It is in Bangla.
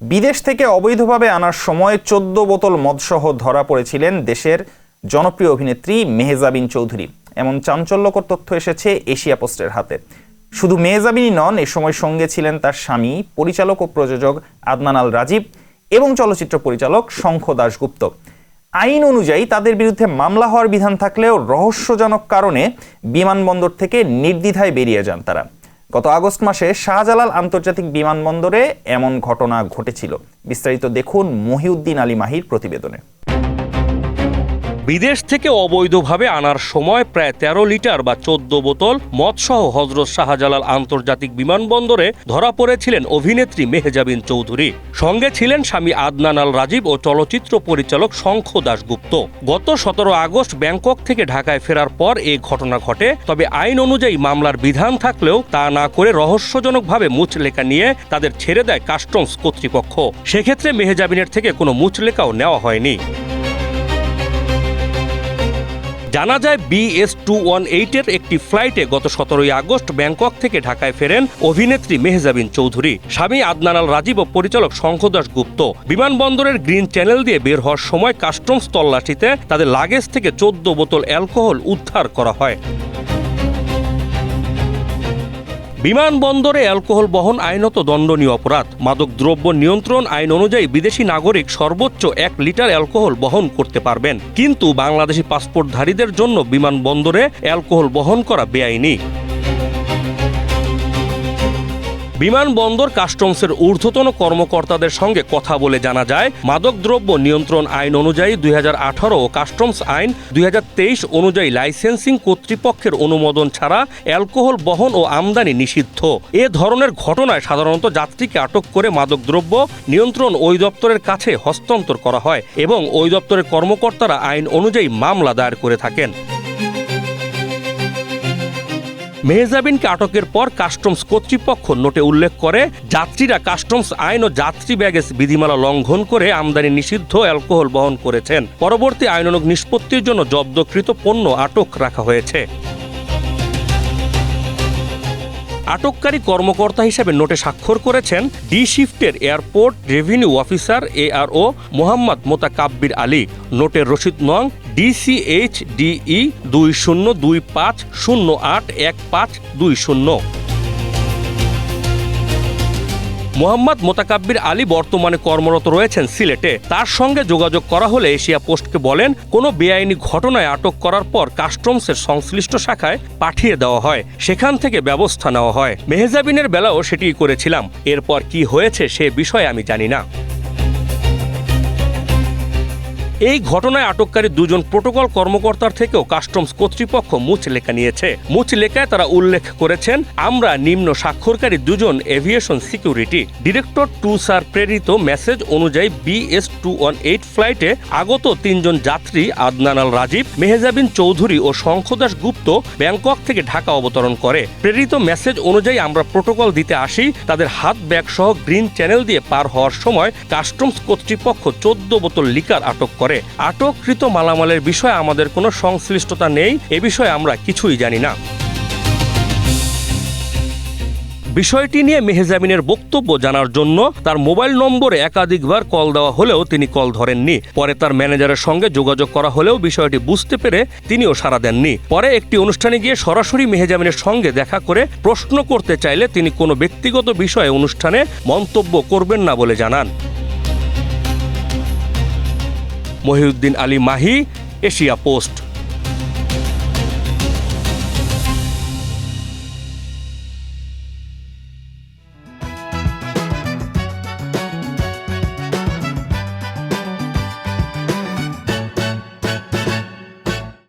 বিদেশ থেকে অবৈধভাবে আনার সময় 14 বোতল মদসহ ধরা পড়েছিলেন দেশের জনপ্রিয় অভিনেত্রী মেহজাবিন চৌধুরী। এমন চাঞ্চল্যকর তথ্য এসেছে এশিয়া পোস্টের হাতে। শুধু মেহজাবিনই নন, এ সময় সঙ্গে ছিলেন তার স্বামী, পরিচালক ও প্রযোজক আদনান আল রাজীব এবং চলচ্চিত্র পরিচালক শঙ্খ দাশগুপ্ত। আইন অনুযায়ী তাদের বিরুদ্ধে মামলা হওয়ার বিধান থাকলেও রহস্যজনক কারণে বিমানবন্দর থেকে নির্দ্বিধায় বেরিয়ে যান তারা। গত আগস্ট মাসে শাহজালাল আন্তর্জাতিক বিমানবন্দরে এমন ঘটনা ঘটেছিল। বিস্তারিত দেখুন মহিউদ্দিন আলী মাহির প্রতিবেদনে। বিদেশ থেকে অবৈধভাবে আনার সময় প্রায় 13 লিটার বা 14 বোতল মদসহ হযরত শাহজালাল আন্তর্জাতিক বিমানবন্দরে ধরা পড়েছিলেন অভিনেত্রী মেহজাবিন চৌধুরী। সঙ্গে ছিলেন স্বামী আদনান আল রাজীব ও চলচ্চিত্র পরিচালক শঙ্খ দাশগুপ্ত। গত 17 আগস্ট ব্যাংকক থেকে ঢাকায় ফেরার পর এই ঘটনা ঘটে। তবে আইন অনুযায়ী মামলার বিধান থাকলেও তা না করে রহস্যজনকভাবে মুচলেখা নিয়ে তাদের ছেড়ে দেয় কাস্টমস কর্তৃপক্ষ। সেক্ষেত্রে মেহজাবিনের থেকে কোনো মুচলেখাও নেওয়া হয়নি। জানা যায় BS-218 একটি ফ্লাইটে গত 17 আগস্ট ব্যাংকক থেকে ঢাকায় ফেরেন অভিনেত্রী মেহজাবিন চৌধুরী। স্বামী আদনান আল রাজীব ও পরিচালক শঙ্খ দাশগুপ্ত বিমানবন্দরের গ্রিন চ্যানেল দিয়ে বের হওয়ার সময় কাস্টমস তল্লাশিতে তাদের লাগেজ থেকে 14 বোতল অ্যালকোহল উদ্ধার করা হয়। বিমানবন্দরে অ্যালকোহল বহন আইনত দণ্ডনীয় অপরাধ। মাদকদ্রব্য নিয়ন্ত্রণ আইন অনুযায়ী বিদেশি নাগরিক সর্বোচ্চ 1 লিটার অ্যালকোহল বহন করতে পারবেন, কিন্তু বাংলাদেশি পাসপোর্টধারীদের জন্য বিমানবন্দরে অ্যালকোহল বহন করা বেআইনি। বিমানবন্দর কাস্টমসের ঊর্ধ্বতন কর্মকর্তাদের সঙ্গে কথা বলে জানা যায়, মাদকদ্রব্য নিয়ন্ত্রণ আইন অনুযায়ী 2018 ও কাস্টমস আইন 2023 অনুযায়ী লাইসেন্সিং কর্তৃপক্ষের অনুমোদন ছাড়া অ্যালকোহল বহন ও আমদানি নিষিদ্ধ। এ ধরনের ঘটনায় সাধারণত যাত্রীকে আটক করে মাদকদ্রব্য নিয়ন্ত্রণ অধিদপ্তরের কাছে হস্তান্তর করা হয় এবং ওই দপ্তরের কর্মকর্তারা আইন অনুযায়ী মামলা দায়ের করে থাকেন। মেহজাবিনকে আটকের পর কাস্টমস কর্তৃপক্ষ নোটে উল্লেখ করে, যাত্রীরা কাস্টমস আইন ও যাত্রী ব্যাগেজ বিধিমালা লঙ্ঘন করে আমদানি নিষিদ্ধ অ্যালকোহল বহন করেছেন। পরবর্তী আইনানুগ নিষ্পত্তির জন্য জব্দকৃত পণ্য আটক রাখা হয়েছে। আটককারী কর্মকর্তা হিসেবে নোটে স্বাক্ষর করেছেন ডি শিফটের airport revenue officer ARO Mohammad Motakabbir Ali. নোটের রসিদ নং DCHDE 2025081520। মোহাম্মদ মোতাকাব্বির আলী বর্তমানে কর্মরত রয়েছেন সিলেটে। তার সঙ্গে যোগাযোগ করা হলে এশিয়া পোস্টকে বলেন, কোনো বেআইনি ঘটনায় আটক করার পর কাস্টমসের সংশ্লিষ্ট শাখায় পাঠিয়ে দেওয়া হয়, সেখান থেকে ব্যবস্থা নেওয়া হয়। মেহজাবিনের বেলাও সেটিই করেছিলাম। এরপর কি হয়েছে সে বিষয়ে আমি জানি না। এই ঘটনায় আটককারী 2 জন প্রোটোকল কর্মকর্তার থেকেও কাস্টমস কর্তৃপক্ষ মুচলেখা নিয়েছে। মুচলেখায় তারা উল্লেখ করেছেন, আমরা নিম্ন স্বাক্ষরকারী 2 জন এভিয়েশন সিকিউরিটি ডিরেক্টর 2 স্যার প্রেরিত মেসেজ অনুযায়ী BS-218 ফ্লাইটে আগত 3 জন যাত্রী আদনান আল রাজীব, মেহজাবিন চৌধুরী ও শঙ্খ দাশগুপ্ত ব্যাংকক থেকে ঢাকা অবতরণ করে। প্রেরিত মেসেজ অনুযায়ী আমরা প্রোটোকল দিতে আসি। তাদের হাত ব্যাগ সহ গ্রিন চ্যানেল দিয়ে পার হওয়ার সময় কাস্টমস কর্তৃপক্ষ 14 বোতল লিকার আটক করে। আটককৃত মালামালের বিষয়ে আমাদের কোনো সংশ্লিষ্টতা নেই, এ বিষয়ে আমরা কিছুই জানি না। বিষয়টি নিয়ে মেহজাবিনের বক্তব্য জানার জন্য তার মোবাইল নম্বরে একাধিকবার কল দেওয়া হলেও তিনি কল ধরেননি। পরে তার ম্যানেজারের সঙ্গে যোগাযোগ করা হলেও বিষয়টি বুঝতে পেরে তিনিও সাড়া দেননি। পরে একটি অনুষ্ঠানে গিয়ে সরাসরি মেহজাবিনের সঙ্গে দেখা করে প্রশ্ন করতে চাইলে তিনি কোনো ব্যক্তিগত বিষয়ে অনুষ্ঠানে মন্তব্য করবেন না বলে জানান। Mohiuddin Ali Mahi, Asia post.